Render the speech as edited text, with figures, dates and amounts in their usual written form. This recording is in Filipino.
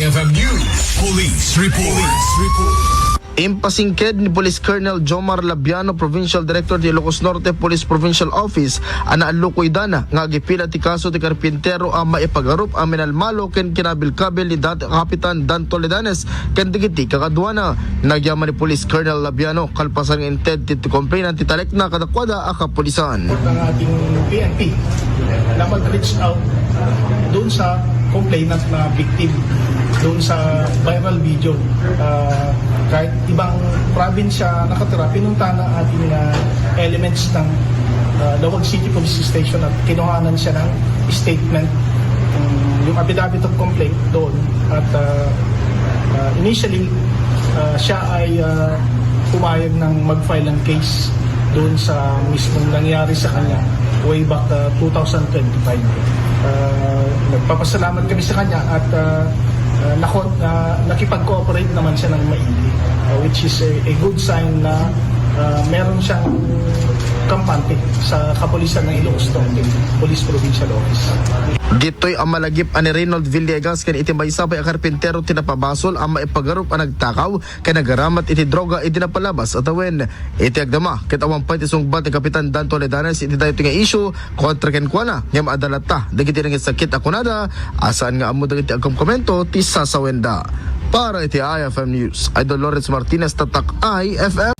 IFM News Police Report. Impasingked ni Police Colonel Jomar Labiano, Provincial Director di Ilocos Norte Police Provincial Office, ana alukoy dana nga gipila ti kaso ti karpintero ang maipagarup ang minalmalo ken kinabil-kabil ni dati Kapitan Dan Toledanes ken digiti kakadwana. Nagyaman ni Police Colonel Labiano kalpasan ng intent ti complainant ti talek na kadakwada a kapulisan. Ng ating PNP na mag-reach out doon sa complainant na victim doon sa viral video. Kahit ibang probinsya nakatira, pinunta na ating elements ng Lawag City Police Station at kinuhanan siya ng statement, yung affidavit of complaint doon. At initially, siya ay pumayag ng mag-file ng case doon sa mismong nangyari sa kanya way back 2025. Nagpapasalamat kami sa kanya at nakipag-cooperate naman siya ng maigi, which is a good sign na meron siyang kampante sa kapulisan ng Ilocos Norte Police Provincial Office. Dito'y ang malagip ani Reynold Villegas ken iti maysabay a karpintero tinapabasol ang maipagarup ang nagtakaw ken nagaramat iti droga iti napalabas at awen iti agdama ket awang pay tisungbat ni Kapitan Dan Toledanes iti daytoy nga issue kontra ken kuana ngem adalata dagiti nga sakit akunada asaan nga amo dagiti agkom komento ti sasawenda. Para iti IFM News, Idol Lawrence Martinez, Tatak IFM.